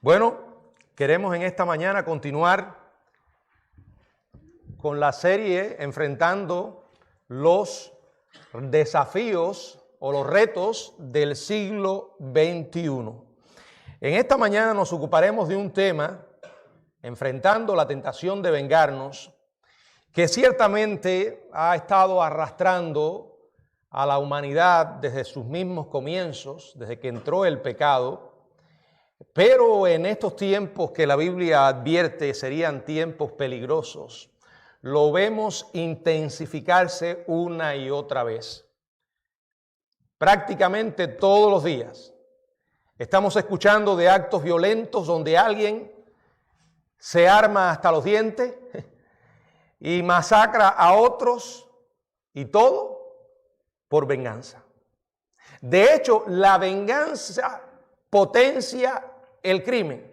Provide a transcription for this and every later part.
Bueno, queremos en esta mañana continuar con la serie enfrentando los desafíos o los retos del siglo XXI. En esta mañana nos ocuparemos de un tema, enfrentando la tentación de vengarnos, que ciertamente ha estado arrastrando a la humanidad desde sus mismos comienzos, desde que entró el pecado. Pero en estos tiempos que la Biblia advierte serían tiempos peligrosos, lo vemos intensificarse una y otra vez. Prácticamente todos los días estamos escuchando de actos violentos donde alguien se arma hasta los dientes y masacra a otros, y todo por venganza. De hecho, la venganza potencia el crimen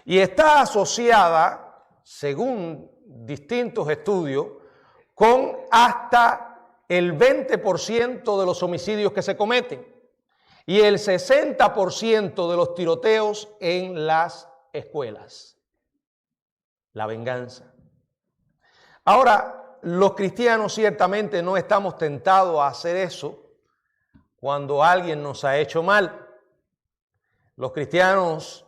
y está asociada, según distintos estudios, con hasta el 20% de los homicidios que se cometen y el 60% de los tiroteos en las escuelas. La venganza. Ahora, los cristianos ciertamente no estamos tentados a hacer eso cuando alguien nos ha hecho mal. Los cristianos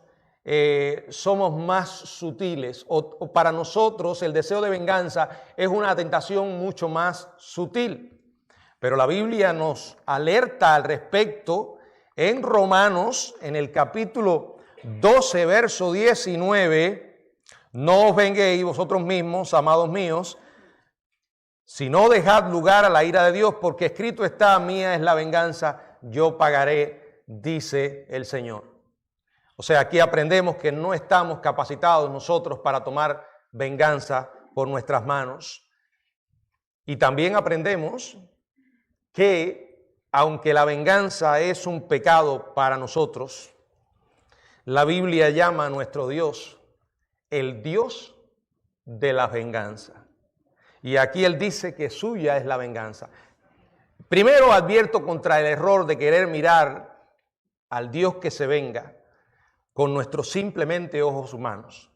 somos más sutiles, o para nosotros el deseo de venganza es una tentación mucho más sutil. Pero la Biblia nos alerta al respecto en Romanos, en el capítulo 12, verso 19, no os venguéis vosotros mismos, amados míos, sino dejad lugar a la ira de Dios, porque escrito está, mía es la venganza, yo pagaré, dice el Señor. O sea, aquí aprendemos que no estamos capacitados nosotros para tomar venganza por nuestras manos. Y también aprendemos que, aunque la venganza es un pecado para nosotros, la Biblia llama a nuestro Dios el Dios de la venganza. Y aquí Él dice que suya es la venganza. Primero advierto contra el error de querer mirar al Dios que se venga con nuestros simplemente ojos humanos.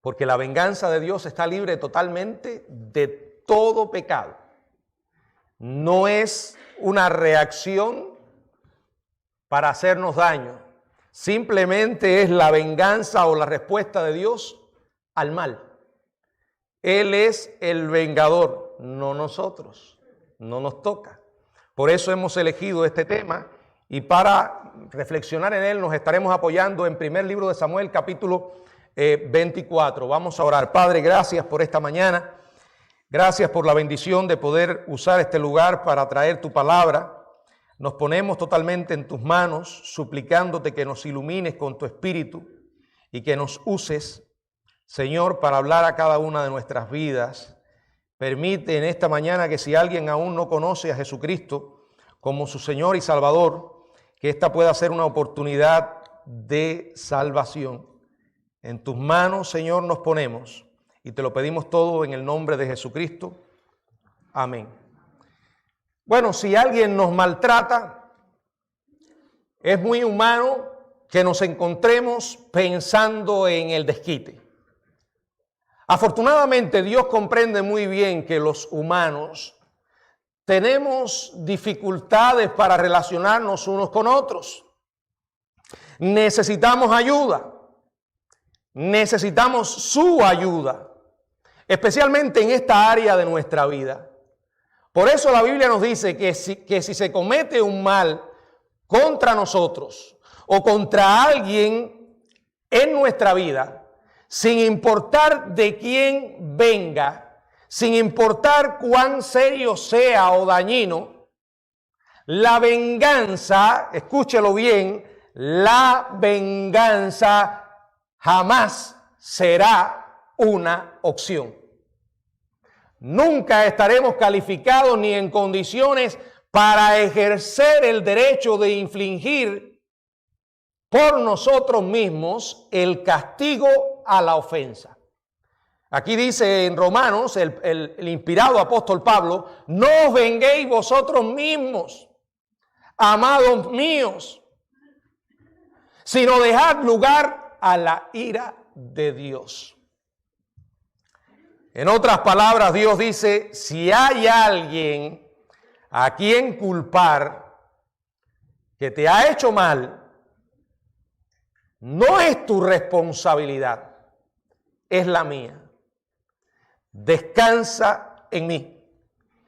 Porque la venganza de Dios está libre totalmente de todo pecado. No es una reacción para hacernos daño. Simplemente es la venganza o la respuesta de Dios al mal. Él es el vengador, no nosotros. No nos toca. Por eso hemos elegido este tema. Y para reflexionar en él nos estaremos apoyando en primer libro de Samuel, capítulo 24. Vamos a orar. Padre, gracias por esta mañana. Gracias por la bendición de poder usar este lugar para traer tu palabra. Nos ponemos totalmente en tus manos, suplicándote que nos ilumines con tu espíritu y que nos uses, Señor, para hablar a cada una de nuestras vidas. Permite en esta mañana que si alguien aún no conoce a Jesucristo como su Señor y Salvador, que esta pueda ser una oportunidad de salvación. En tus manos, Señor, nos ponemos y te lo pedimos todo en el nombre de Jesucristo. Amén. Bueno, si alguien nos maltrata, es muy humano que nos encontremos pensando en el desquite. Afortunadamente, Dios comprende muy bien que los humanos tenemos dificultades para relacionarnos unos con otros. Necesitamos ayuda. Necesitamos su ayuda, especialmente en esta área de nuestra vida. Por eso la Biblia nos dice que si se comete un mal contra nosotros o contra alguien en nuestra vida, sin importar de quién venga, sin importar cuán serio sea o dañino, la venganza, escúchelo bien, la venganza jamás será una opción. Nunca estaremos calificados ni en condiciones para ejercer el derecho de infligir por nosotros mismos el castigo a la ofensa. Aquí dice en Romanos, el inspirado apóstol Pablo, no os venguéis vosotros mismos, amados míos, sino dejad lugar a la ira de Dios. En otras palabras, Dios dice, si hay alguien a quien culpar que te ha hecho mal, no es tu responsabilidad, es la mía. Descansa en mí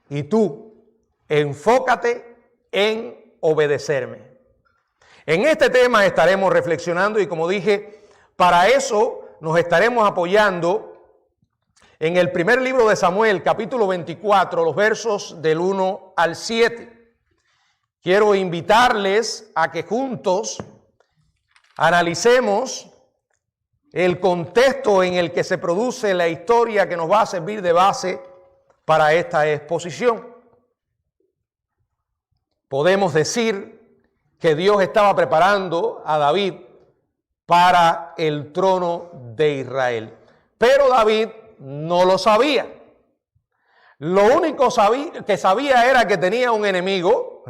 y tú enfócate en obedecerme. En este tema estaremos reflexionando y, como dije, para eso nos estaremos apoyando en el primer libro de Samuel, capítulo 24, los versos del 1 al 7. Quiero invitarles a que juntos analicemos el contexto en el que se produce la historia que nos va a servir de base para esta exposición. Podemos decir que Dios estaba preparando a David para el trono de Israel. Pero David no lo sabía. Lo único que sabía era que tenía un enemigo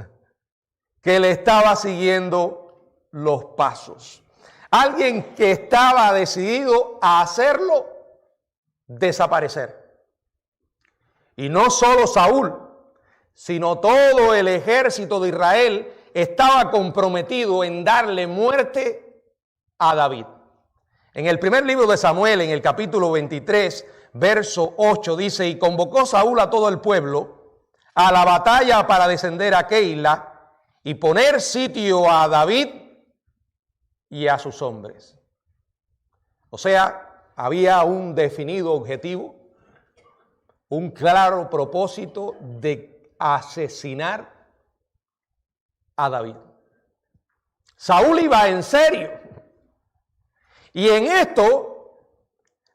que le estaba siguiendo los pasos. Alguien que estaba decidido a hacerlo desaparecer. Y no solo Saúl, sino todo el ejército de Israel estaba comprometido en darle muerte a David. En el primer libro de Samuel, en el capítulo 23, verso 8, dice, y convocó Saúl a todo el pueblo a la batalla para descender a Keila y poner sitio a David y a sus hombres. O sea, había un definido objetivo, un claro propósito de asesinar a David. Saúl iba en serio. Y en esto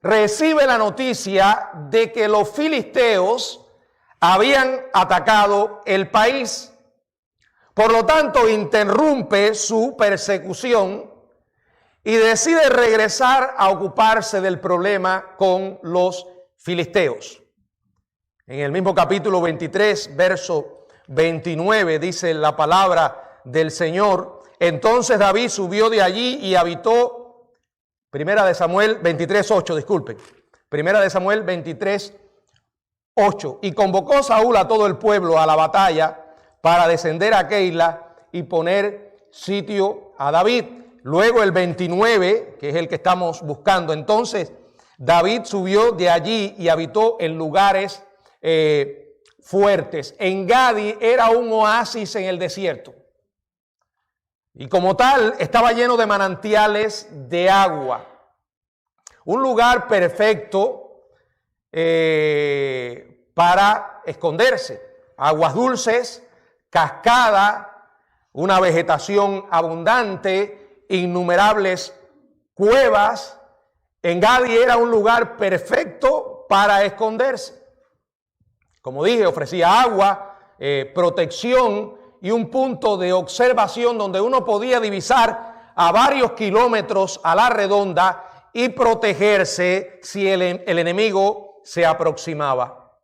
recibe la noticia de que los filisteos habían atacado el país. Por lo tanto, interrumpe su persecución y decide regresar a ocuparse del problema con los filisteos. En el mismo capítulo 23, verso 29, dice la palabra del Señor, entonces David subió de allí y habitó, Primera de Samuel 23:8, disculpen. Primera de Samuel 23:8. Y convocó Saúl a todo el pueblo a la batalla para descender a Keila y poner sitio a David. Luego el 29, que es el que estamos buscando. Entonces David subió de allí y habitó en lugares fuertes. En-Gadi era un oasis en el desierto. Y como tal, estaba lleno de manantiales de agua. Un lugar perfecto para esconderse. Aguas dulces, cascada, una vegetación abundante, innumerables cuevas. En-Gadi era un lugar perfecto para esconderse. Como dije, ofrecía agua, protección y un punto de observación donde uno podía divisar a varios kilómetros a la redonda y protegerse si el enemigo se aproximaba.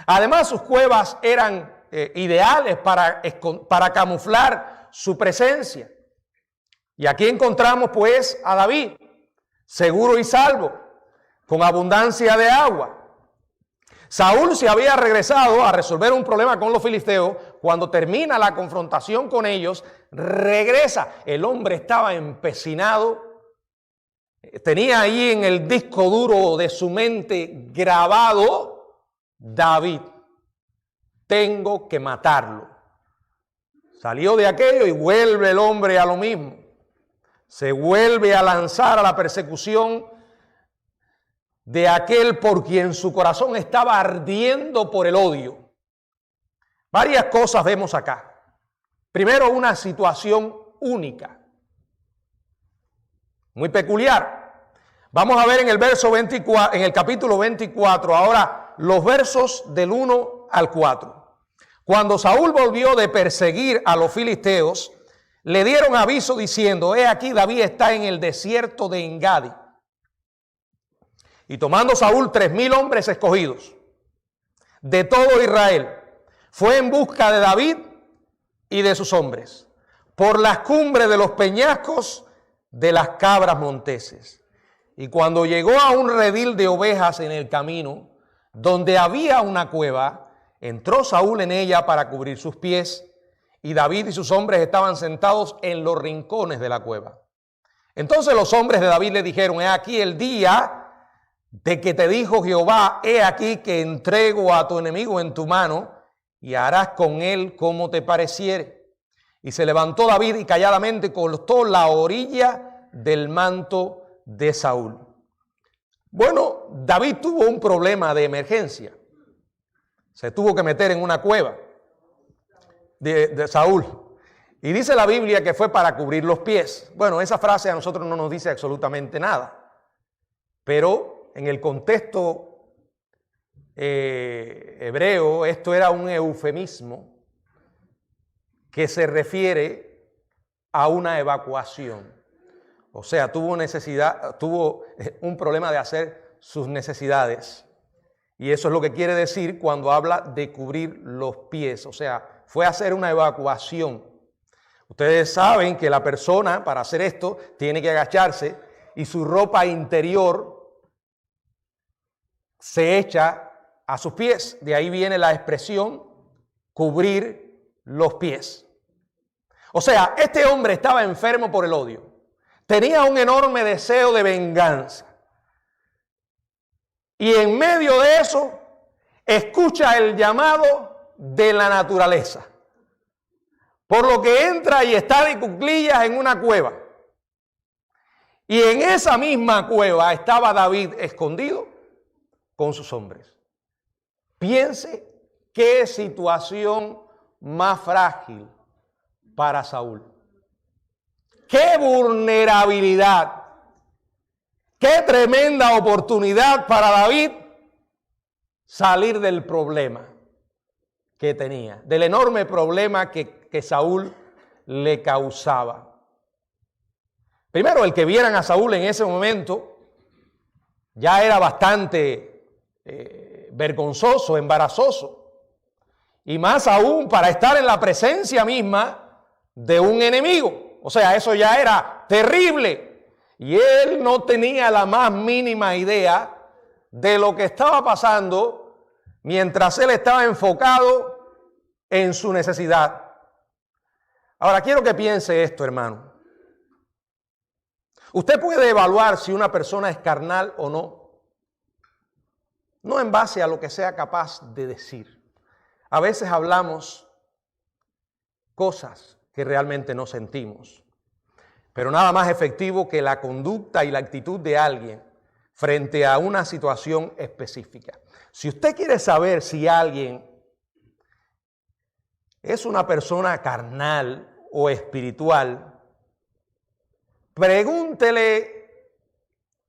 Además, sus cuevas eran ideales para camuflar su presencia. Y aquí encontramos pues a David, seguro y salvo, con abundancia de agua. Saúl se había regresado a resolver un problema con los filisteos. Cuando termina la confrontación con ellos, regresa. El hombre estaba empecinado. Tenía ahí en el disco duro de su mente grabado: David, tengo que matarlo. Salió de aquello y vuelve el hombre a lo mismo. Se vuelve a lanzar a la persecución de aquel por quien su corazón estaba ardiendo por el odio. Varias cosas vemos acá. Primero, una situación única, muy peculiar. Vamos a ver en el verso 24, en el capítulo 24, ahora los versos del 1 al 4. Cuando Saúl volvió de perseguir a los filisteos, le dieron aviso diciendo: he aquí, David está en el desierto de En-Gadi. Y tomando Saúl 3,000 hombres escogidos de todo Israel, fue en busca de David y de sus hombres por las cumbres de los peñascos de las cabras monteses. Y cuando llegó a un redil de ovejas en el camino, donde había una cueva, entró Saúl en ella para cubrir sus pies, y David y sus hombres estaban sentados en los rincones de la cueva. Entonces los hombres de David le dijeron: he aquí el día de que te dijo Jehová, he aquí que entrego a tu enemigo en tu mano, y harás con él como te pareciere. Y se levantó David y calladamente cortó la orilla del manto de Saúl. Bueno, David tuvo un problema de emergencia. Se tuvo que meter en una cueva de Saúl. Y dice la Biblia que fue para cubrir los pies. Bueno, esa frase a nosotros no nos dice absolutamente nada. Pero en el contexto hebreo, esto era un eufemismo que se refiere a una evacuación. O sea, tuvo un problema de hacer sus necesidades. Y eso es lo que quiere decir cuando habla de cubrir los pies. O sea, fue a hacer una evacuación. Ustedes saben que la persona, para hacer esto, tiene que agacharse y su ropa interior se echa a sus pies. De ahí viene la expresión cubrir los pies. O sea, este hombre estaba enfermo por el odio. Tenía un enorme deseo de venganza. Y en medio de eso, escucha el llamado de la naturaleza. Por lo que entra y está de cuclillas en una cueva. Y en esa misma cueva estaba David escondido con sus hombres. Piense qué situación más frágil para Saúl. Qué vulnerabilidad. Qué tremenda oportunidad para David salir del problema que tenía, del enorme problema que Saúl le causaba. Primero, el que vieran a Saúl en ese momento ya era bastante vergonzoso, embarazoso. Y más aún para estar en la presencia misma de un enemigo. O sea, eso ya era terrible. Y él no tenía la más mínima idea de lo que estaba pasando mientras él estaba enfocado en su necesidad. Ahora, quiero que piense esto, hermano. Usted puede evaluar si una persona es carnal o no en base a lo que sea capaz de decir. A veces hablamos cosas que realmente no sentimos. Pero nada más efectivo que la conducta y la actitud de alguien frente a una situación específica. Si usted quiere saber si alguien es una persona carnal o espiritual, pregúntele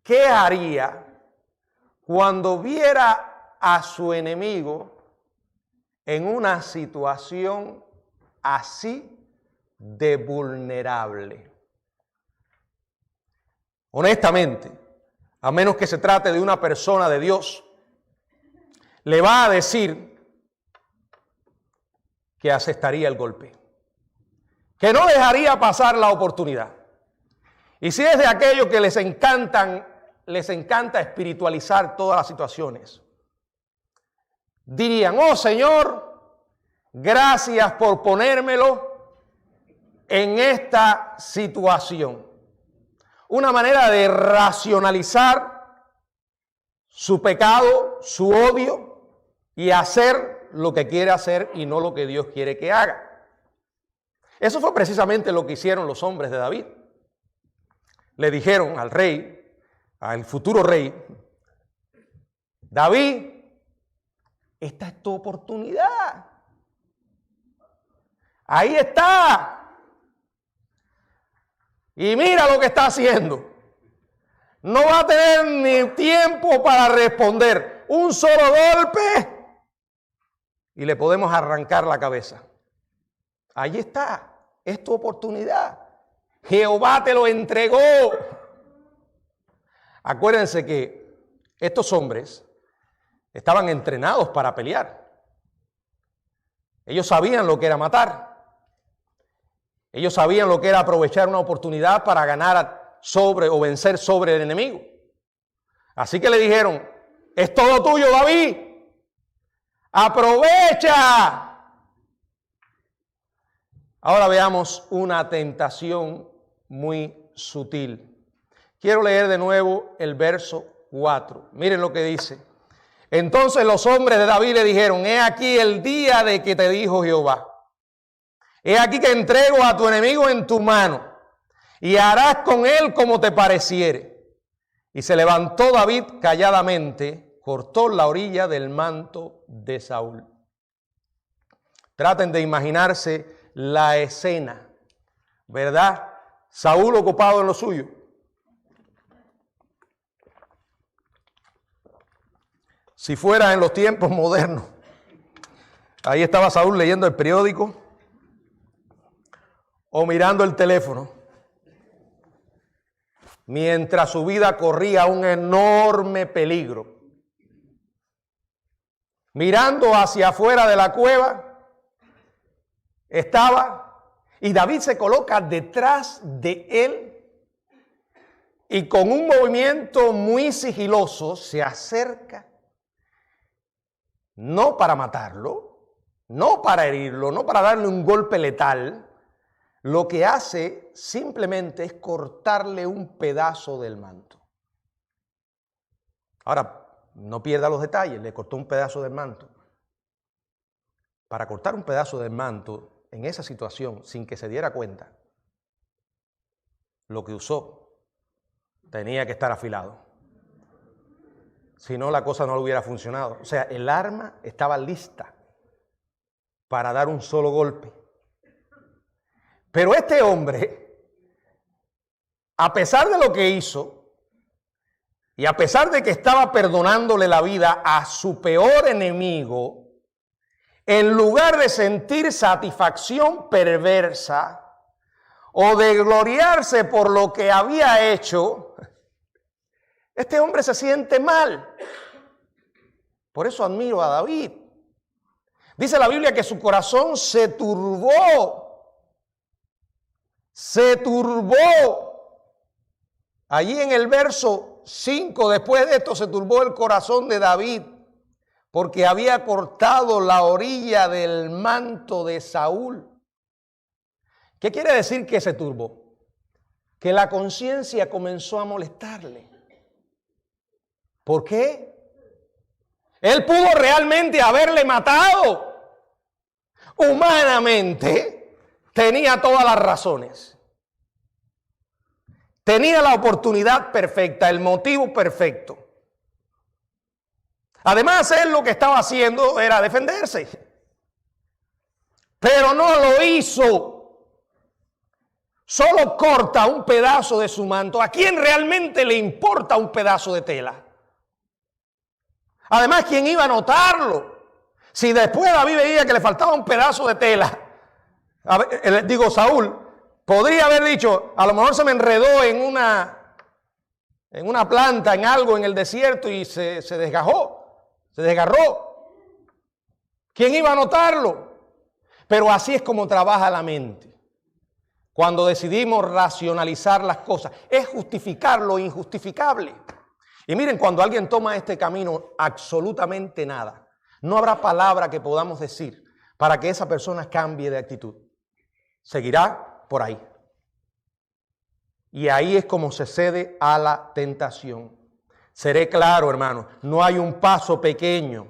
qué haría cuando viera a su enemigo en una situación así de vulnerable. Honestamente, a menos que se trate de una persona de Dios, le va a decir que aceptaría el golpe, que no dejaría pasar la oportunidad. Y si es de aquellos que les encanta espiritualizar todas las situaciones, dirían: oh Señor, gracias por ponérmelo en esta situación. Una manera de racionalizar su pecado, su odio y hacer lo que quiere hacer y no lo que Dios quiere que haga. Eso fue precisamente lo que hicieron los hombres de David. Le dijeron al rey, al futuro rey: David, esta es tu oportunidad. Ahí está. Y mira lo que está haciendo. No va a tener ni tiempo para responder. Un solo golpe y le podemos arrancar la cabeza. Ahí está. Es tu oportunidad. Jehová te lo entregó. Acuérdense que estos hombres estaban entrenados para pelear. Ellos sabían lo que era matar. Ellos sabían lo que era aprovechar una oportunidad para ganar sobre o vencer sobre el enemigo. Así que le dijeron, es todo tuyo, David. Aprovecha. Ahora veamos una tentación muy sutil. Quiero leer de nuevo el verso 4. Miren lo que dice. Entonces los hombres de David le dijeron, he aquí el día de que te dijo Jehová. He aquí que entrego a tu enemigo en tu mano y harás con él como te pareciere. Y se levantó David calladamente, cortó la orilla del manto de Saúl. Traten de imaginarse la escena, ¿verdad? Saúl ocupado en lo suyo. Si fuera en los tiempos modernos, ahí estaba Saúl leyendo el periódico o mirando el teléfono, mientras su vida corría un enorme peligro. Mirando hacia afuera de la cueva estaba, y David se coloca detrás de él y con un movimiento muy sigiloso se acerca, no para matarlo, no para herirlo, no para darle un golpe letal. Lo que hace simplemente es cortarle un pedazo del manto. Ahora, no pierda los detalles, le cortó un pedazo del manto. Para cortar un pedazo del manto en esa situación, sin que se diera cuenta, lo que usó tenía que estar afilado. Si no, la cosa no le hubiera funcionado. O sea, el arma estaba lista para dar un solo golpe. Pero este hombre, a pesar de lo que hizo, y a pesar de que estaba perdonándole la vida a su peor enemigo, en lugar de sentir satisfacción perversa o de gloriarse por lo que había hecho, este hombre se siente mal. Por eso admiro a David. Dice la Biblia que su corazón se turbó. Se turbó. Allí en el verso 5, después de esto, se turbó el corazón de David, porque había cortado la orilla del manto de Saúl. ¿Qué quiere decir que se turbó? Que la conciencia comenzó a molestarle. ¿Por qué? Él pudo realmente haberle matado. Humanamente tenía todas las razones. Tenía la oportunidad perfecta, el motivo perfecto. Además, él lo que estaba haciendo era defenderse. Pero no lo hizo. Solo corta un pedazo de su manto. ¿A quién realmente le importa un pedazo de tela? Además, ¿quién iba a notarlo? Si después David veía que le faltaba un pedazo de tela, Saúl podría haber dicho, a lo mejor se me enredó en una planta, en algo en el desierto y se desgarró. ¿Quién iba a notarlo? Pero así es como trabaja la mente. Cuando decidimos racionalizar las cosas, es justificar lo injustificable. Y miren, cuando alguien toma este camino, absolutamente nada. No habrá palabra que podamos decir para que esa persona cambie de actitud. Seguirá por ahí. Y ahí es como se cede a la tentación. Seré claro, hermano, no hay un paso pequeño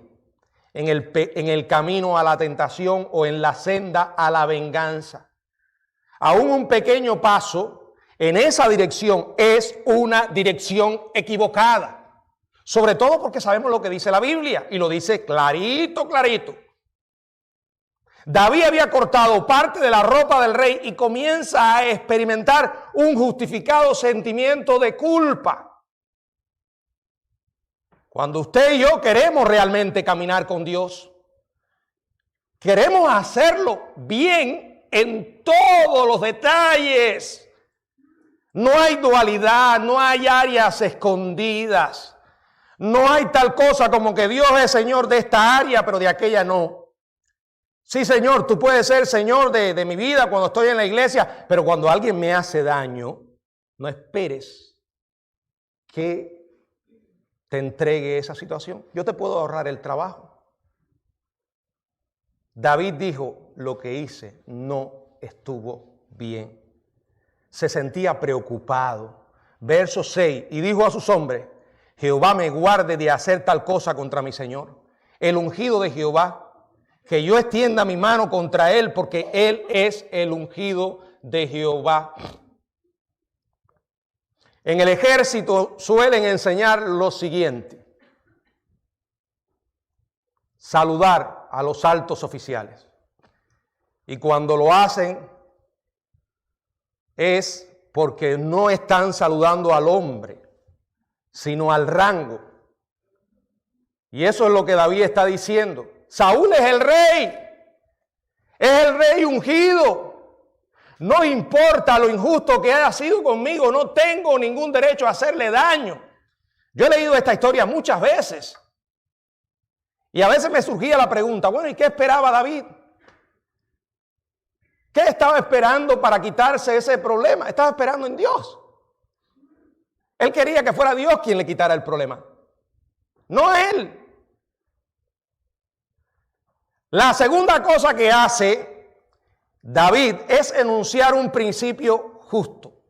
en el camino a la tentación o en la senda a la venganza. Aún un pequeño paso en esa dirección es una dirección equivocada. Sobre todo porque sabemos lo que dice la Biblia y lo dice clarito, clarito. David había cortado parte de la ropa del rey y comienza a experimentar un justificado sentimiento de culpa. Cuando usted y yo queremos realmente caminar con Dios, queremos hacerlo bien en todos los detalles. No hay dualidad, no hay áreas escondidas. No hay tal cosa como que Dios es Señor de esta área, pero de aquella no. Sí, Señor, tú puedes ser Señor de mi vida cuando estoy en la iglesia, pero cuando alguien me hace daño, No esperes que te entregue esa situación. Yo te puedo ahorrar el trabajo. David dijo, lo que hice no estuvo bien. Se sentía preocupado. Verso 6, y dijo a sus hombres, Jehová me guarde de hacer tal cosa contra mi Señor, el ungido de Jehová, que yo extienda mi mano contra él, porque él es el ungido de Jehová. En el ejército suelen enseñar lo siguiente: saludar a los altos oficiales. Y cuando lo hacen es porque no están saludando al hombre, sino al rango. Y eso es lo que David está diciendo. Saúl es el rey ungido. No importa lo injusto que haya sido conmigo, no tengo ningún derecho a hacerle daño. Yo he leído esta historia muchas veces. Y a veces me surgía la pregunta, bueno, ¿y qué esperaba David? ¿Qué estaba esperando para quitarse ese problema? Estaba esperando en Dios. Él quería que fuera Dios quien le quitara el problema, no él. La segunda cosa que hace David es enunciar un principio justo.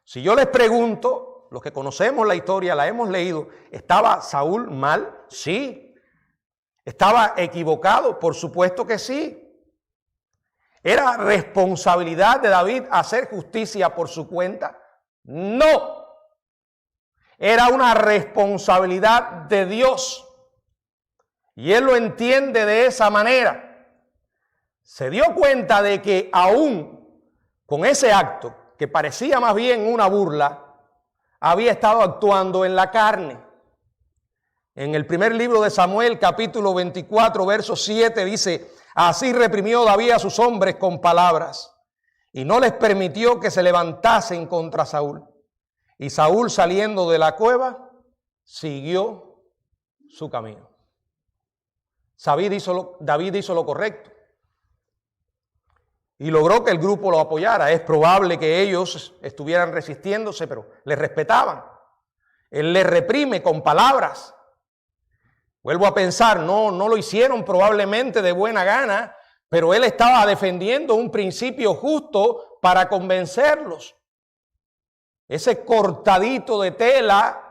Si yo les pregunto, los que conocemos la historia, la hemos leído, ¿estaba Saúl mal? Sí. ¿Estaba equivocado? Por supuesto que sí. ¿Era responsabilidad de David hacer justicia por su cuenta? No. Era una responsabilidad de Dios. Y él lo entiende de esa manera. Se dio cuenta de que aún con ese acto, que parecía más bien una burla, había estado actuando en la carne. En el primer libro de Samuel, capítulo 24, verso 7, dice: así reprimió David a sus hombres con palabras, y no les permitió que se levantasen contra Saúl. Y Saúl, saliendo de la cueva, siguió su camino. David hizo lo correcto y logró que el grupo lo apoyara. Es probable que ellos estuvieran resistiéndose, pero le respetaban. Él les reprime con palabras. Vuelvo a pensar, no lo hicieron probablemente de buena gana, pero él estaba defendiendo un principio justo para convencerlos. Ese cortadito de tela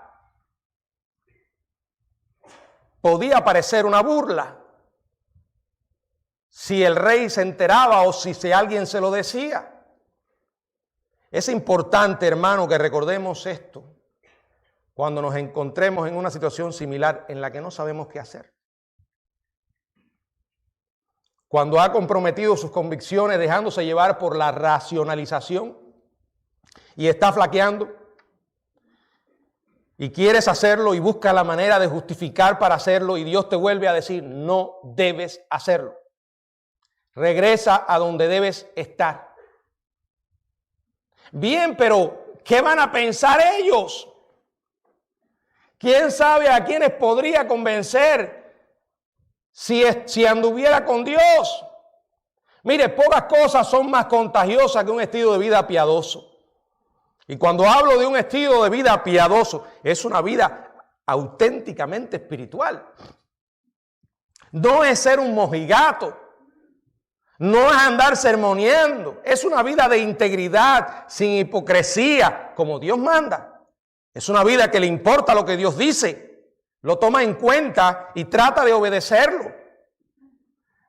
podía parecer una burla si el rey se enteraba o si alguien se lo decía. Es importante, hermano, que recordemos esto cuando nos encontremos en una situación similar en la que no sabemos qué hacer. Cuando ha comprometido sus convicciones dejándose llevar por la racionalización y está flaqueando y quieres hacerlo y buscas la manera de justificar para hacerlo y Dios te vuelve a decir, no debes hacerlo. Regresa a donde debes estar. Bien, pero ¿qué van a pensar ellos? ¿Quién sabe a quiénes podría convencer si anduviera con Dios? Mire, pocas cosas son más contagiosas que un estilo de vida piadoso. Y cuando hablo de un estilo de vida piadoso, es una vida auténticamente espiritual. No es ser un mojigato. No es andar sermoneando, es una vida de integridad, sin hipocresía, como Dios manda. Es una vida que le importa lo que Dios dice, lo toma en cuenta y trata de obedecerlo.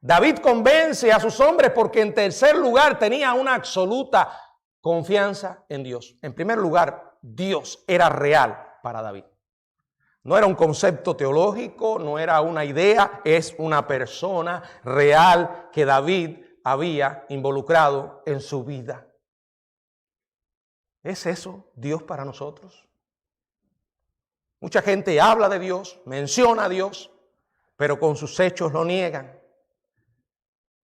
David convence a sus hombres porque en tercer lugar tenía una absoluta confianza en Dios. En primer lugar, Dios era real para David. No era un concepto teológico, no era una idea, es una persona real que David había involucrado en su vida. ¿Es eso Dios para nosotros? Mucha gente habla de Dios, menciona a Dios, pero con sus hechos lo niegan.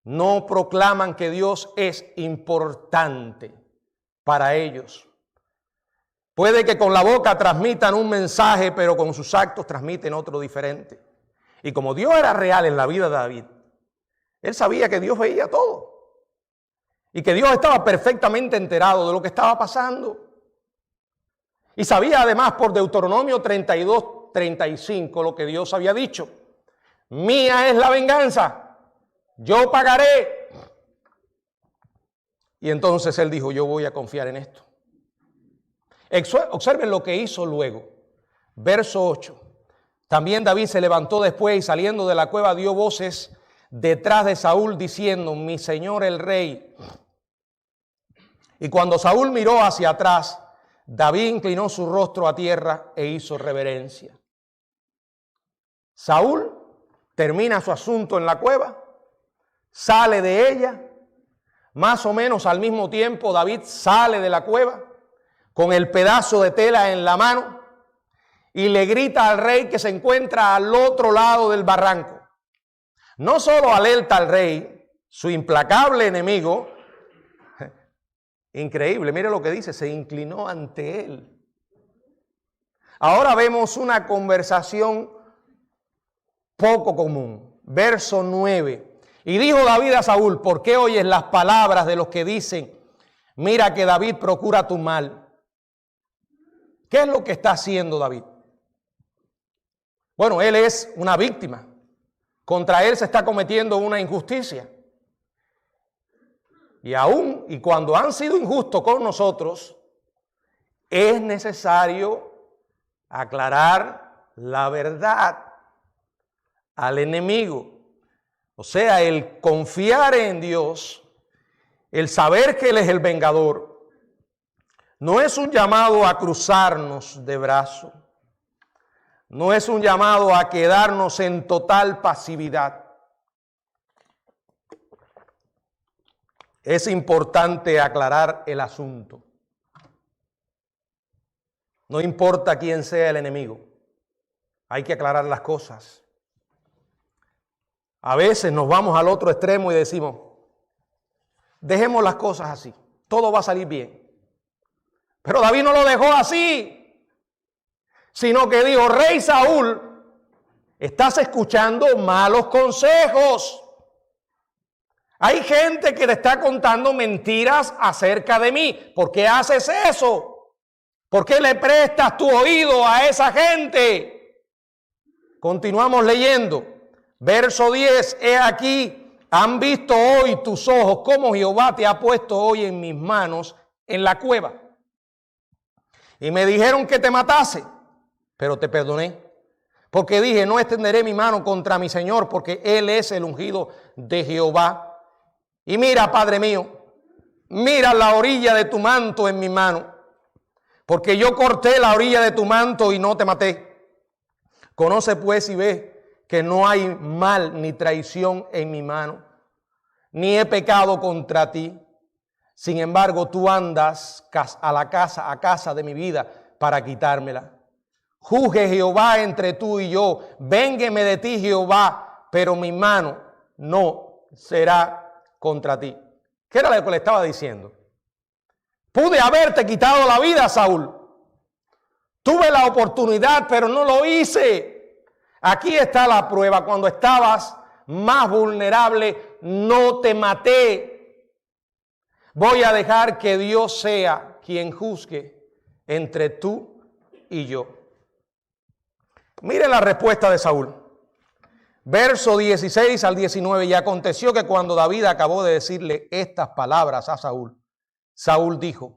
No proclaman que Dios es importante para ellos. Puede que con la boca transmitan un mensaje, pero con sus actos transmiten otro diferente. Y como Dios era real en la vida de David, él sabía que Dios veía todo. Y que Dios estaba perfectamente enterado de lo que estaba pasando. Y sabía además por Deuteronomio 32:35 lo que Dios había dicho. Mía es la venganza, yo pagaré. Y entonces él dijo, yo voy a confiar en esto. Observen lo que hizo luego. Verso 8. También David se levantó después y saliendo de la cueva dio voces detrás de Saúl diciendo, mi señor el rey. Y cuando Saúl miró hacia atrás, David inclinó su rostro a tierra e hizo reverencia. Saúl termina su asunto en la cueva, sale de ella, más o menos al mismo tiempo David sale de la cueva con el pedazo de tela en la mano y le grita al rey que se encuentra al otro lado del barranco. No solo alerta al rey, su implacable enemigo, increíble, mire lo que dice, se inclinó ante él. Ahora vemos una conversación poco común. Verso 9. Y dijo David a Saúl, ¿por qué oyes las palabras de los que dicen, mira que David procura tu mal? ¿Qué es lo que está haciendo David? Bueno, él es una víctima. Contra él se está cometiendo una injusticia. Y cuando han sido injustos con nosotros, es necesario aclarar la verdad al enemigo. O sea, el confiar en Dios, el saber que Él es el vengador, no es un llamado a cruzarnos de brazo, no es un llamado a quedarnos en total pasividad. Es importante aclarar el asunto. No importa quién sea el enemigo, hay que aclarar las cosas. A veces nos vamos al otro extremo y decimos, dejemos las cosas así, todo va a salir bien. Pero David no lo dejó así, sino que dijo, Rey Saúl, estás escuchando malos consejos. Hay gente que te está contando mentiras acerca de mí. ¿Por qué haces eso? ¿Por qué le prestas tu oído a esa gente? Continuamos leyendo. Verso 10, he aquí, han visto hoy tus ojos cómo Jehová te ha puesto hoy en mis manos en la cueva. Y me dijeron que te matase, pero te perdoné. Porque dije, no extenderé mi mano contra mi Señor, porque Él es el ungido de Jehová. Y mira, Padre mío, mira la orilla de tu manto en mi mano, porque yo corté la orilla de tu manto y no te maté. Conoce pues y ve que no hay mal ni traición en mi mano, ni he pecado contra ti. Sin embargo, tú andas a casa de mi vida para quitármela. Juzgue Jehová entre tú y yo, véngueme de ti Jehová, pero mi mano no será contra ti. ¿Qué era lo que le estaba diciendo? Pude haberte quitado la vida, Saúl. Tuve la oportunidad, pero no lo hice. Aquí está la prueba. Cuando estabas más vulnerable, no te maté. Voy a dejar que Dios sea quien juzgue entre tú y yo. Mire la respuesta de Saúl. Verso 16 al 19. Y aconteció que cuando David acabó de decirle estas palabras a Saúl, Saúl dijo,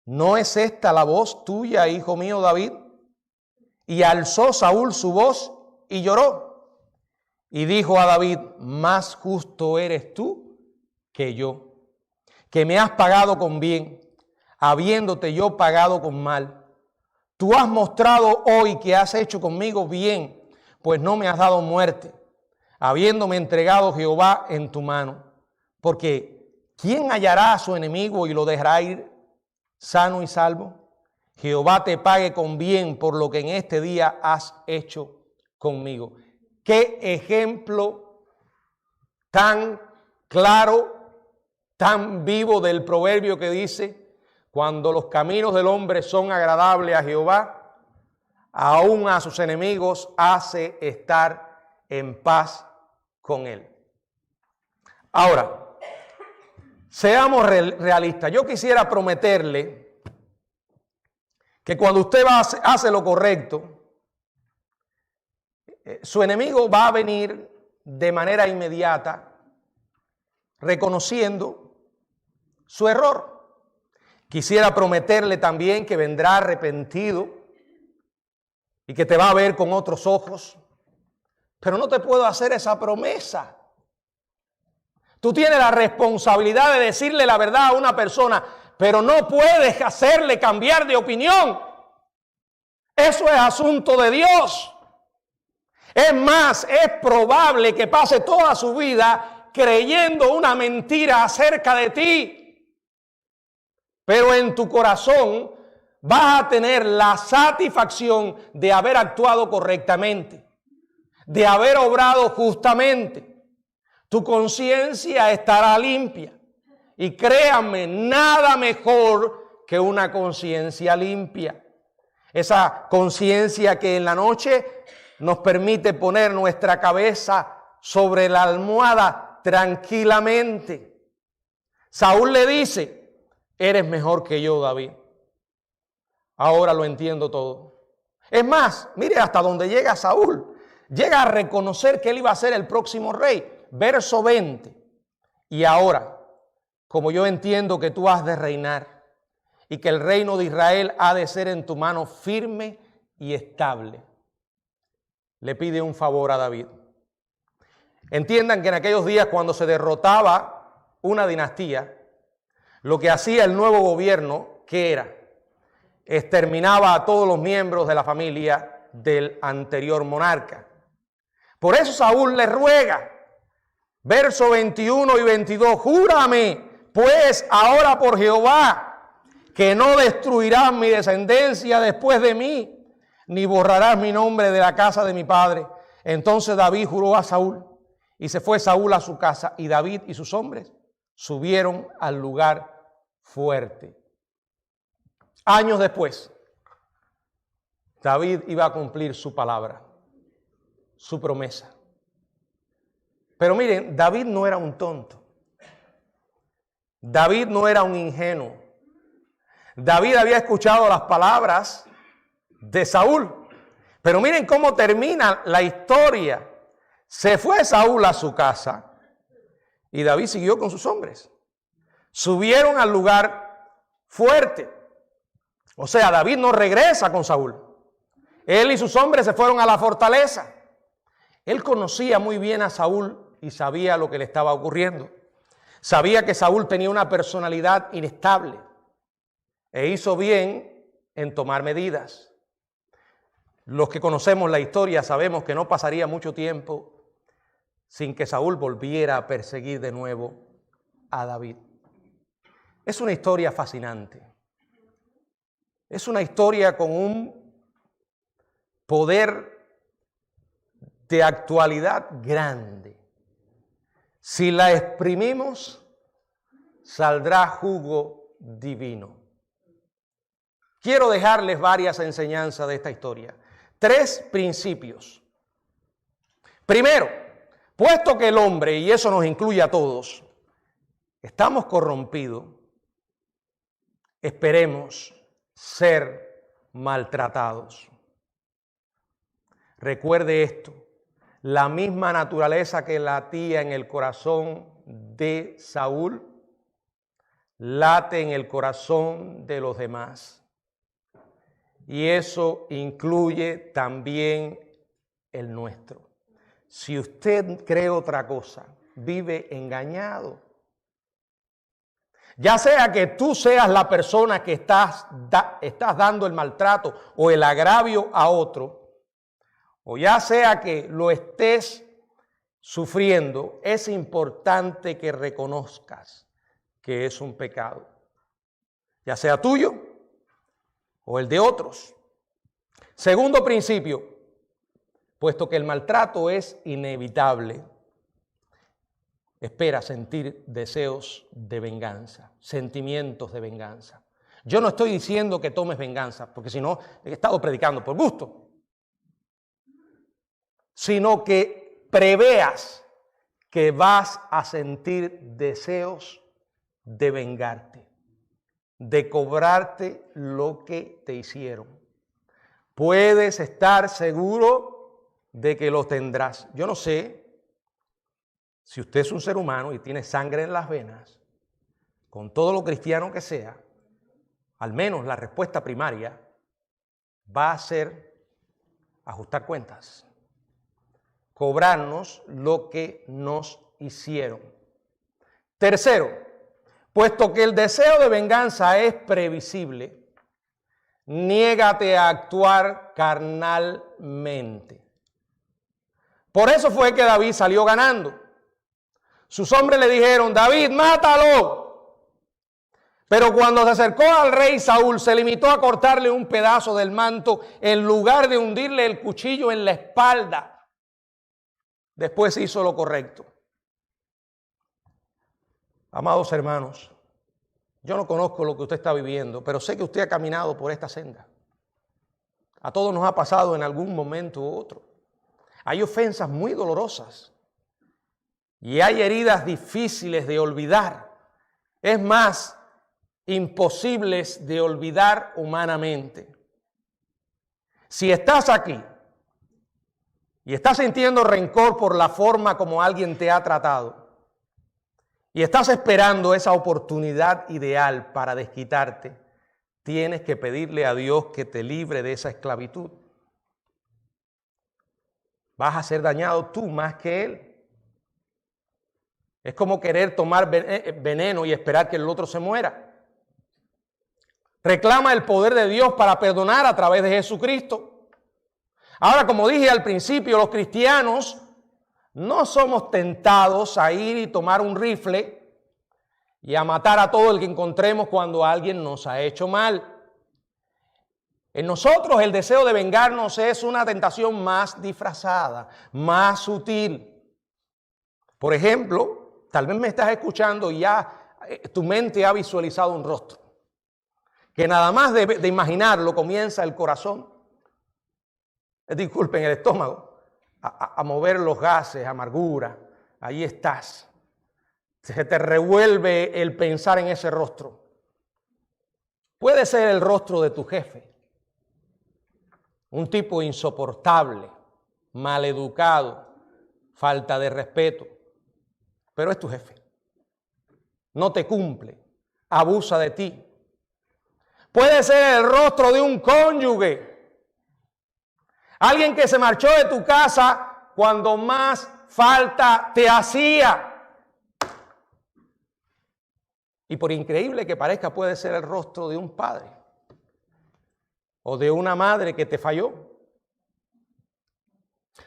¿no es esta la voz tuya, hijo mío David? Y alzó Saúl su voz y lloró. Y dijo a David, más justo eres tú que yo, que me has pagado con bien, habiéndote yo pagado con mal. Tú has mostrado hoy que has hecho conmigo bien, pues no me has dado muerte, habiéndome entregado Jehová en tu mano. Porque ¿quién hallará a su enemigo y lo dejará ir sano y salvo? Jehová te pague con bien por lo que en este día has hecho conmigo. Qué ejemplo tan claro, tan vivo del proverbio que dice, cuando los caminos del hombre son agradables a Jehová, aún a sus enemigos hace estar en paz con él. Ahora, seamos realistas. Yo quisiera prometerle que cuando usted hace lo correcto, su enemigo va a venir de manera inmediata reconociendo su error. Quisiera prometerle también que vendrá arrepentido y que te va a ver con otros ojos, pero no te puedo hacer esa promesa. Tú tienes la responsabilidad de decirle la verdad a una persona, pero no puedes hacerle cambiar de opinión. Eso es asunto de Dios. Es más, es probable que pase toda su vida creyendo una mentira acerca de ti. Pero en tu corazón vas a tener la satisfacción de haber actuado correctamente, de haber obrado justamente. Tu conciencia estará limpia. Y créanme, nada mejor que una conciencia limpia. Esa conciencia que en la noche nos permite poner nuestra cabeza sobre la almohada tranquilamente. Saúl le dice, eres mejor que yo, David. Ahora lo entiendo todo. Es más, mire hasta donde llega Saúl. Llega a reconocer que él iba a ser el próximo rey. Verso 20. Y ahora, como yo entiendo que tú has de reinar y que el reino de Israel ha de ser en tu mano firme y estable, le pide un favor a David. Entiendan que en aquellos días, cuando se derrotaba una dinastía, lo que hacía el nuevo gobierno, ¿qué era? Exterminaba a todos los miembros de la familia del anterior monarca. Por eso Saúl le ruega, verso 21 y 22, júrame pues ahora por Jehová que no destruirás mi descendencia después de mí, ni borrarás mi nombre de la casa de mi padre. Entonces David juró a Saúl, y se fue Saúl a su casa, y David y sus hombres subieron al lugar fuerte. Años después, David iba a cumplir su palabra, su promesa. Pero miren, David no era un tonto. David no era un ingenuo. David había escuchado las palabras de Saúl. Pero miren cómo termina la historia. Se fue Saúl a su casa y David siguió con sus hombres. Subieron al lugar fuerte. O sea, David no regresa con Saúl. Él y sus hombres se fueron a la fortaleza. Él conocía muy bien a Saúl y sabía lo que le estaba ocurriendo. Sabía que Saúl tenía una personalidad inestable e hizo bien en tomar medidas. Los que conocemos la historia sabemos que no pasaría mucho tiempo sin que Saúl volviera a perseguir de nuevo a David. Es una historia fascinante. Es una historia con un poder de actualidad grande. Si la exprimimos, saldrá jugo divino. Quiero dejarles varias enseñanzas de esta historia. 3 principios. Primero, puesto que el hombre, y eso nos incluye a todos, estamos corrompidos, esperemos ser maltratados. Recuerde esto, la misma naturaleza que latía en el corazón de Saúl, late en el corazón de los demás. Y eso incluye también el nuestro. Si usted cree otra cosa, vive engañado. Ya sea que tú seas la persona que estás dando el maltrato o el agravio a otro, o ya sea que lo estés sufriendo, es importante que reconozcas que es un pecado, ya sea tuyo o el de otros. Segundo principio, puesto que el maltrato es inevitable, espera sentir deseos de venganza, sentimientos de venganza. Yo no estoy diciendo que tomes venganza, porque si no, he estado predicando por gusto, sino que preveas que vas a sentir deseos de vengarte. de cobrarte lo que te hicieron. Puedes estar seguro de que lo tendrás. Yo no sé si usted es un ser humano y tiene sangre en las venas, con todo lo cristiano que sea, al menos la respuesta primaria va a ser ajustar cuentas, cobrarnos lo que nos hicieron. Tercero, puesto que el deseo de venganza es previsible, niégate a actuar carnalmente. Por eso fue que David salió ganando. Sus hombres le dijeron: David, mátalo. Pero cuando se acercó al rey Saúl, se limitó a cortarle un pedazo del manto en lugar de hundirle el cuchillo en la espalda. Después hizo lo correcto. Amados hermanos, yo no conozco lo que usted está viviendo, pero sé que usted ha caminado por esta senda. A todos nos ha pasado en algún momento u otro. Hay ofensas muy dolorosas y hay heridas difíciles de olvidar. Es más, imposibles de olvidar humanamente. Si estás aquí y estás sintiendo rencor por la forma como alguien te ha tratado y estás esperando esa oportunidad ideal para desquitarte, tienes que pedirle a Dios que te libre de esa esclavitud. Vas a ser dañado tú más que Él. Es como querer tomar veneno y esperar que el otro se muera. Reclama el poder de Dios para perdonar a través de Jesucristo. Ahora, como dije al principio, los cristianos no somos tentados a ir y tomar un rifle y a matar a todo el que encontremos cuando alguien nos ha hecho mal. En nosotros el deseo de vengarnos es una tentación más disfrazada, más sutil. Por ejemplo, tal vez me estás escuchando y ya tu mente ha visualizado un rostro, que nada más de imaginarlo comienza el corazón, disculpen, el estómago, a mover los gases, amargura. Ahí estás. Se te revuelve el pensar en ese rostro. Puede ser el rostro de tu jefe, un tipo insoportable, maleducado, falta de respeto, pero es tu jefe. No te cumple, abusa de ti. Puede ser el rostro de un cónyuge, alguien que se marchó de tu casa cuando más falta te hacía. Y por increíble que parezca, puede ser el rostro de un padre o de una madre que te falló.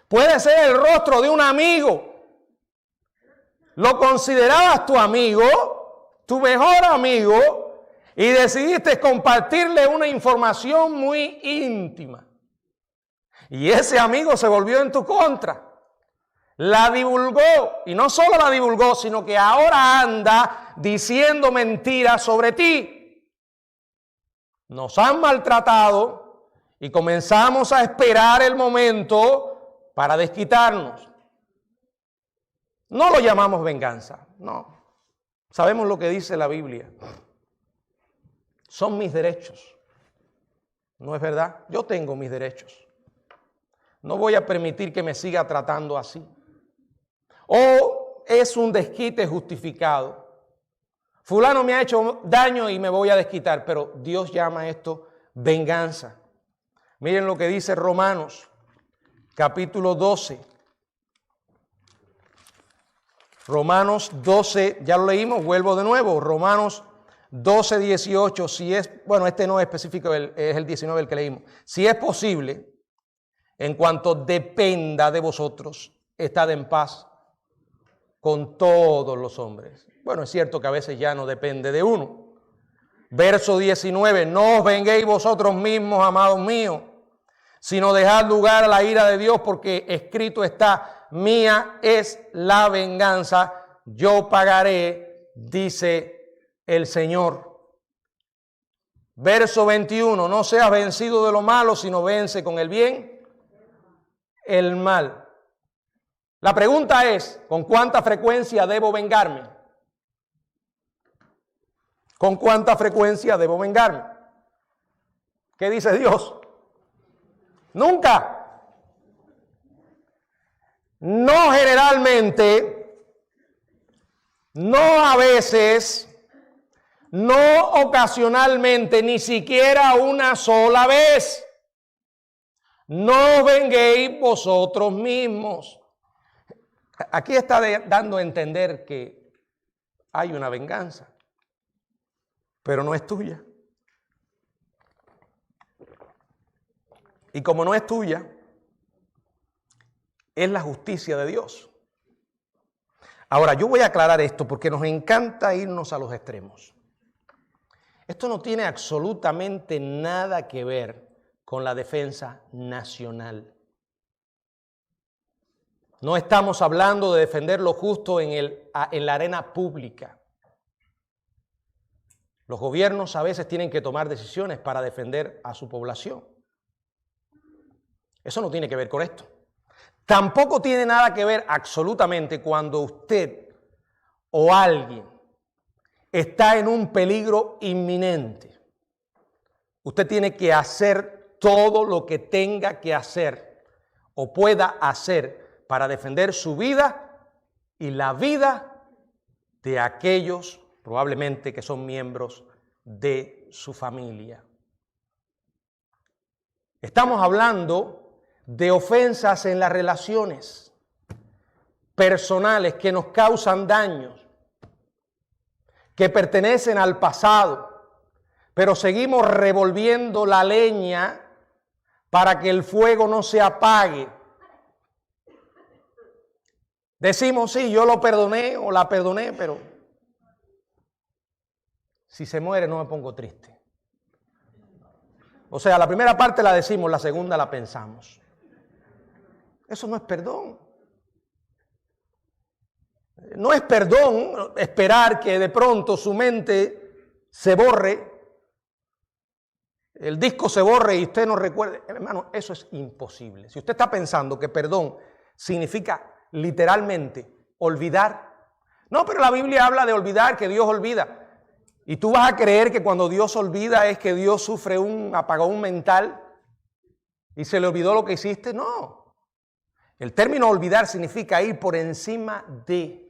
Puede ser el rostro de un amigo. Lo considerabas tu amigo, tu mejor amigo, y decidiste compartirle una información muy íntima. Y ese amigo se volvió en tu contra. La divulgó, y no solo la divulgó, sino que ahora anda diciendo mentiras sobre ti. Nos han maltratado y comenzamos a esperar el momento para desquitarnos. No lo llamamos venganza, no. Sabemos lo que dice la Biblia. Son mis derechos. ¿No es verdad? Yo tengo mis derechos. No voy a permitir que me siga tratando así. O es un desquite justificado. Fulano me ha hecho daño y me voy a desquitar, pero Dios llama esto venganza. Miren lo que dice Romanos, capítulo 12. Romanos 12, ya lo leímos, vuelvo de nuevo. Romanos 12, 18, si es, bueno, este no es específico, es el 19 el que leímos. Si es posible, en cuanto dependa de vosotros, estad en paz con todos los hombres. Bueno, es cierto que a veces ya no depende de uno. Verso 19, no os venguéis vosotros mismos, amados míos, sino dejad lugar a la ira de Dios, porque escrito está, mía es la venganza, yo pagaré, dice el Señor. Verso 21, no seas vencido de lo malo, sino vence con el bien el mal. La pregunta es, ¿con cuánta frecuencia debo vengarme? ¿Con cuánta frecuencia debo vengarme? ¿Qué dice Dios? Nunca. No generalmente, no a veces, no ocasionalmente, ni siquiera una sola vez. No venguéis vosotros mismos. Aquí está dando a entender que hay una venganza, pero no es tuya. Y como no es tuya, es la justicia de Dios. Ahora, yo voy a aclarar esto porque nos encanta irnos a los extremos. Esto no tiene absolutamente nada que ver con la defensa nacional. No estamos hablando de defender lo justo en la arena pública. Los gobiernos a veces tienen que tomar decisiones para defender a su población. Eso no tiene que ver con esto. Tampoco tiene nada que ver absolutamente cuando usted o alguien está en un peligro inminente. Usted tiene que hacer todo lo que tenga que hacer o pueda hacer para defender su vida y la vida de aquellos probablemente que son miembros de su familia. Estamos hablando de ofensas en las relaciones personales que nos causan daños, que pertenecen al pasado, pero seguimos revolviendo la leña para que el fuego no se apague. Decimos, sí, yo lo perdoné o la perdoné, pero si se muere no me pongo triste. O sea, la primera parte la decimos, la segunda la pensamos. Eso no es perdón. No es perdón esperar que de pronto su mente se borre, el disco se borre y usted no recuerde. Hermano, eso es imposible. Si usted está pensando que perdón significa literalmente olvidar. No, pero la Biblia habla de olvidar, que Dios olvida. Y tú vas a creer que cuando Dios olvida es que Dios sufre un apagón mental y se le olvidó lo que hiciste. No. El término olvidar significa ir por encima de.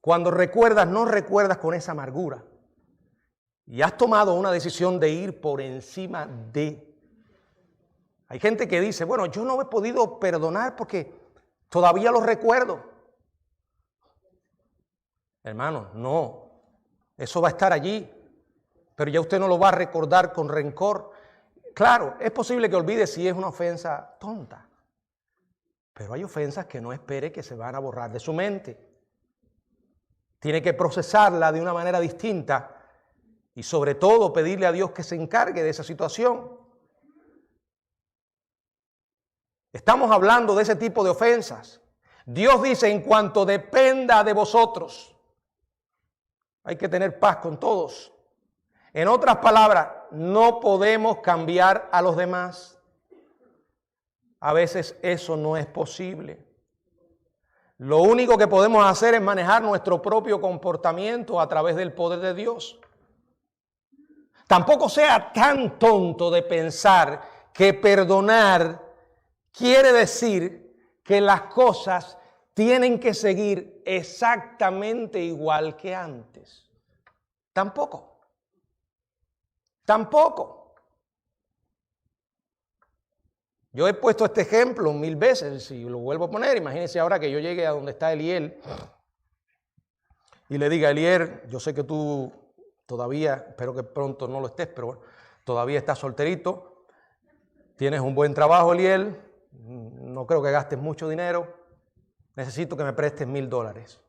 Cuando recuerdas, no recuerdas con esa amargura. Y has tomado una decisión de ir por encima de. Hay gente que dice, bueno, yo no he podido perdonar porque todavía lo recuerdo. Hermano, no. Eso va a estar allí, pero ya usted no lo va a recordar con rencor. Claro, es posible que olvide si es una ofensa tonta, pero hay ofensas que no espere que se van a borrar de su mente. Tiene que procesarla de una manera distinta y sobre todo pedirle a Dios que se encargue de esa situación. Estamos hablando de ese tipo de ofensas. Dios dice, en cuanto dependa de vosotros, hay que tener paz con todos. En otras palabras, no podemos cambiar a los demás. A veces eso no es posible. Lo único que podemos hacer es manejar nuestro propio comportamiento a través del poder de Dios. Tampoco sea tan tonto de pensar que perdonar quiere decir que las cosas tienen que seguir exactamente igual que antes. Tampoco. Tampoco. Yo he puesto este ejemplo 1000 veces, y lo vuelvo a poner. Imagínense ahora que yo llegue a donde está Eliel y le diga, Eliel, yo sé que tú todavía, espero que pronto no lo estés, pero bueno, todavía estás solterito, tienes un buen trabajo, Eliel, no creo que gastes mucho dinero, necesito que me prestes $1000.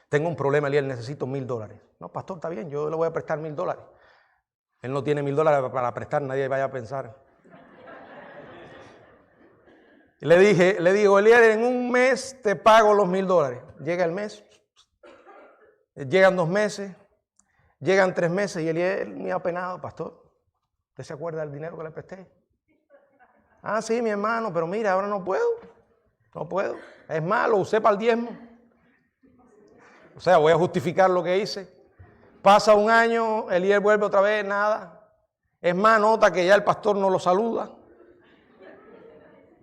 Tengo un problema, Eliel, necesito $1000. No, pastor, está bien, yo le voy a prestar $1000. Él no tiene $1000 para prestar, nadie vaya a pensar. Le digo, Eliel, en un mes te pago los $1000. Llega el mes, llegan 2 meses, llegan 3 meses y Eliel me ha apenado, pastor. ¿Usted se acuerda del dinero que le presté? Ah, sí, mi hermano, pero mira, ahora no puedo. No puedo. Es más, lo usé para el diezmo. O sea, voy a justificar lo que hice. Pasa un año, Eliel vuelve otra vez, nada. Es más, nota que ya el pastor no lo saluda.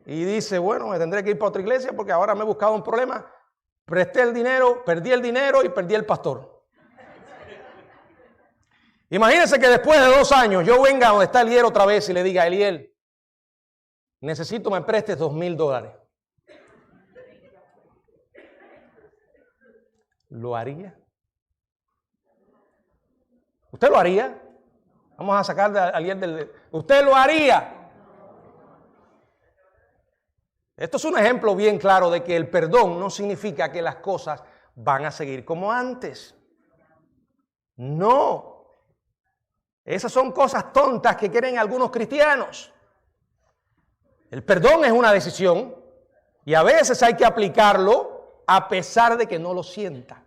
Y dice, bueno, me tendré que ir para otra iglesia porque ahora me he buscado un problema. Presté el dinero, perdí el dinero y perdí el pastor. Imagínense que después de 2 años yo venga donde está Eliel otra vez y le diga, Eliel, necesito me prestes $2,000. ¿Lo haría? ¿Usted lo haría? Vamos a sacar a Eliel del... ¿Usted lo haría? Esto es un ejemplo bien claro de que el perdón no significa que las cosas van a seguir como antes. No. Esas son cosas tontas que quieren algunos cristianos. El perdón es una decisión y a veces hay que aplicarlo a pesar de que no lo sienta.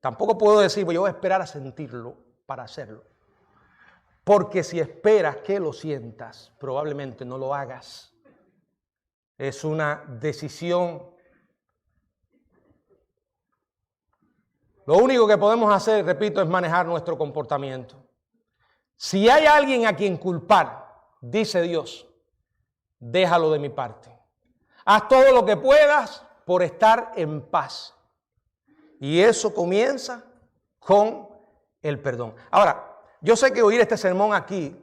Tampoco puedo decir, yo voy a esperar a sentirlo para hacerlo. Porque si esperas que lo sientas, probablemente no lo hagas. Es una decisión. Lo único que podemos hacer, repito, es manejar nuestro comportamiento. Si hay alguien a quien culpar, dice Dios, déjalo de mi parte. Haz todo lo que puedas por estar en paz. Y eso comienza con el perdón. Ahora, yo sé que oír este sermón aquí,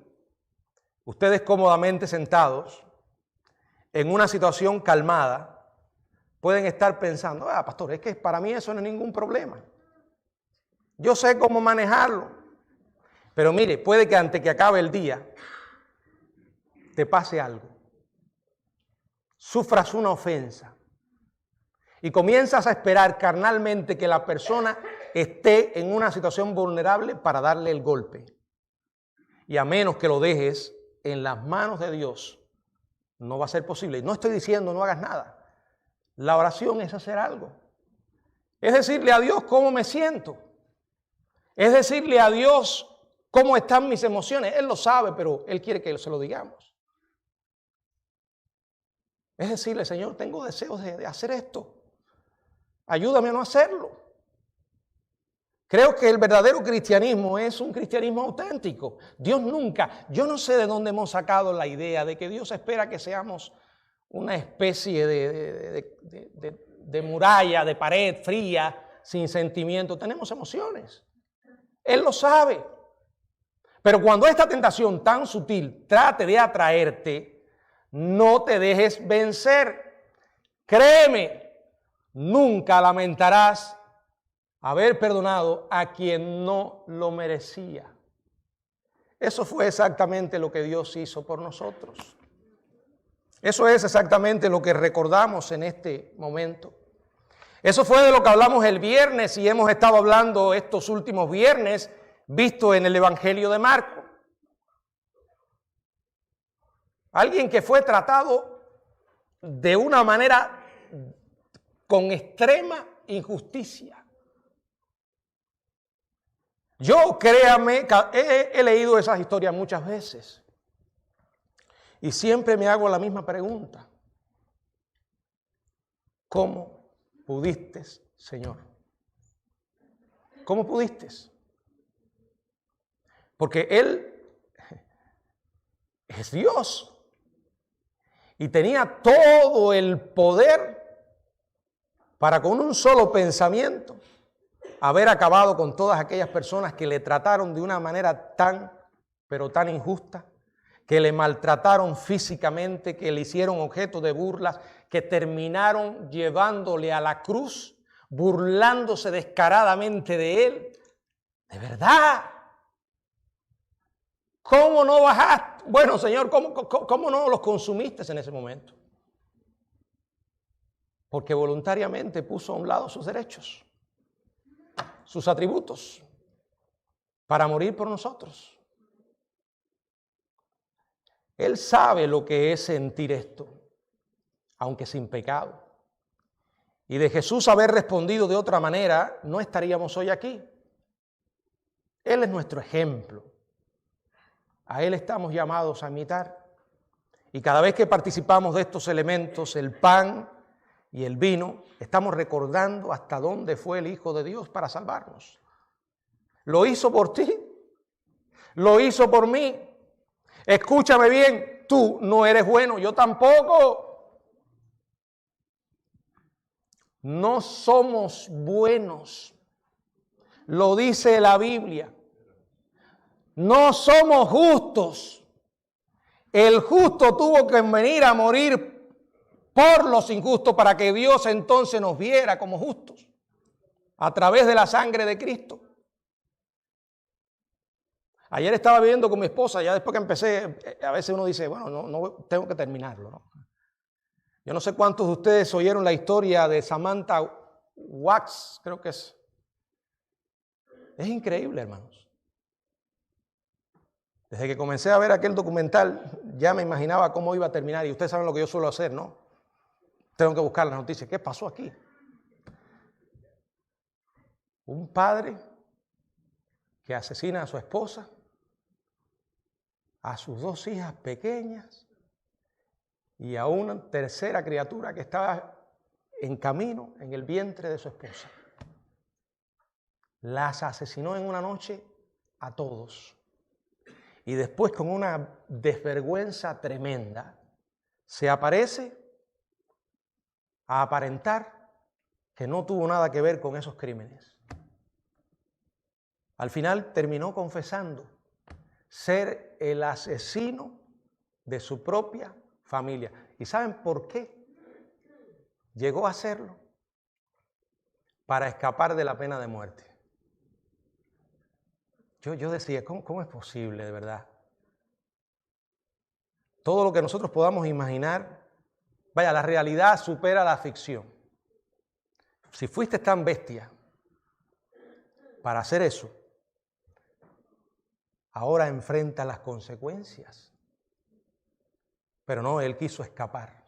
ustedes cómodamente sentados, en una situación calmada, pueden estar pensando, pastor, es que para mí eso no es ningún problema. Yo sé cómo manejarlo. Pero mire, puede que antes que acabe el día, te pase algo. Sufras una ofensa. Y comienzas a esperar carnalmente que la persona esté en una situación vulnerable para darle el golpe. Y a menos que lo dejes en las manos de Dios, no va a ser posible. No estoy diciendo no hagas nada. La oración es hacer algo. Es decirle a Dios cómo me siento. Es decirle a Dios cómo están mis emociones. Él lo sabe, pero Él quiere que se lo digamos. Es decirle, Señor, tengo deseos de hacer esto. Ayúdame a no hacerlo. Creo que el verdadero cristianismo es un cristianismo auténtico. Dios nunca, yo no sé de dónde hemos sacado la idea de que Dios espera que seamos una especie de muralla, de pared fría, sin sentimiento. Tenemos emociones. Él lo sabe. Pero cuando esta tentación tan sutil trate de atraerte, no te dejes vencer. Créeme, nunca lamentarás haber perdonado a quien no lo merecía. Eso fue exactamente lo que Dios hizo por nosotros. Eso es exactamente lo que recordamos en este momento. Eso fue de lo que hablamos el viernes y hemos estado hablando estos últimos viernes, visto en el Evangelio de Marcos. Alguien que fue tratado de una manera con extrema injusticia. Yo, créame, he leído esas historias muchas veces y siempre me hago la misma pregunta. ¿Cómo pudiste, Señor? ¿Cómo pudiste? Porque Él es Dios y tenía todo el poder para con un solo pensamiento haber acabado con todas aquellas personas que le trataron de una manera tan, pero tan injusta, que le maltrataron físicamente, que le hicieron objeto de burlas, que terminaron llevándole a la cruz, burlándose descaradamente de él. ¿De verdad? ¿Cómo no bajaste? Bueno, Señor, ¿cómo no los consumiste en ese momento? Porque voluntariamente puso a un lado sus derechos, sus atributos, para morir por nosotros. Él sabe lo que es sentir esto, aunque sin pecado. Y de Jesús haber respondido de otra manera, no estaríamos hoy aquí. Él es nuestro ejemplo. A Él estamos llamados a imitar. Y cada vez que participamos de estos elementos, el pan y el vino, estamos recordando hasta dónde fue el Hijo de Dios para salvarnos. Lo hizo por ti. Lo hizo por mí. Escúchame bien, tú no eres bueno, yo tampoco. No somos buenos. Lo dice la Biblia. No somos justos. El justo tuvo que venir a morir por los injustos para que Dios entonces nos viera como justos a través de la sangre de Cristo. Ayer estaba viviendo con mi esposa, ya después que empecé, a veces uno dice, bueno, no tengo que terminarlo, ¿no? Yo no sé cuántos de ustedes oyeron la historia de Samantha Wax, creo que es. Es increíble, hermanos. Desde que comencé a ver aquel documental, ya me imaginaba cómo iba a terminar. Y ustedes saben lo que yo suelo hacer, ¿no? Tengo que buscar las noticias. ¿Qué pasó aquí? Un padre que asesina a su esposa, a sus 2 hijas pequeñas y a una tercera criatura que estaba en camino en el vientre de su esposa. Las asesinó en una noche a todos. Y después, con una desvergüenza tremenda, se aparece a aparentar que no tuvo nada que ver con esos crímenes. Al final terminó confesando ser el asesino de su propia familia. ¿Y saben por qué llegó a hacerlo? Para escapar de la pena de muerte. Yo decía, ¿cómo es posible, de verdad? Todo lo que nosotros podamos imaginar, vaya, la realidad supera la ficción. Si fuiste tan bestia para hacer eso, ahora enfrenta las consecuencias. Pero no, él quiso escapar.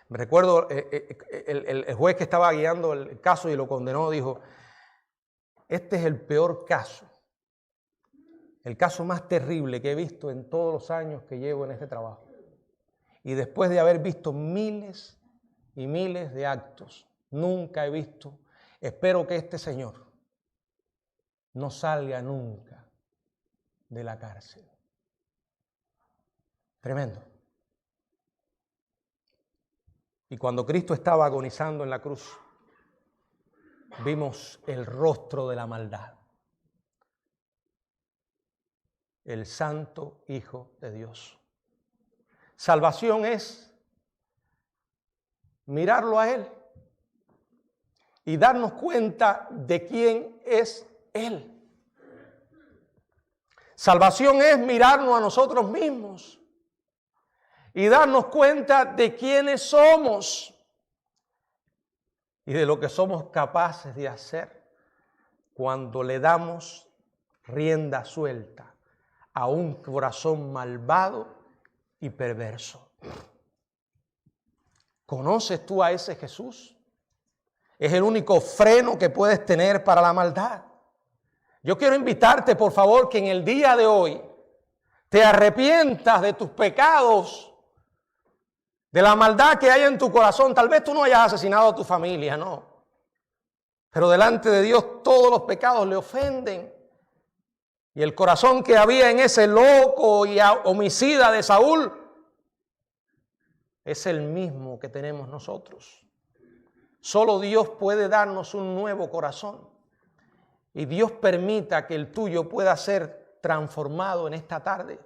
Me recuerdo, el juez que estaba guiando el caso y lo condenó, dijo, este es el peor caso. El caso más terrible que he visto en todos los años que llevo en este trabajo. Y después de haber visto miles y miles de actos, nunca he visto, espero que este señor no salga nunca de la cárcel. Tremendo. Y cuando Cristo estaba agonizando en la cruz, vimos el rostro de la maldad. El Santo Hijo de Dios. Salvación es mirarlo a Él y darnos cuenta de quién es Él. Salvación es mirarnos a nosotros mismos y darnos cuenta de quiénes somos y de lo que somos capaces de hacer cuando le damos rienda suelta a un corazón malvado y perverso. ¿Conoces tú a ese Jesús? Es el único freno que puedes tener para la maldad. Yo quiero invitarte, por favor, que en el día de hoy te arrepientas de tus pecados, de la maldad que hay en tu corazón. Tal vez tú no hayas asesinado a tu familia, no. Pero delante de Dios todos los pecados le ofenden. Y el corazón que había en ese loco y homicida de Saúl es el mismo que tenemos nosotros. Solo Dios puede darnos un nuevo corazón. Y Dios permita que el tuyo pueda ser transformado en esta tarde.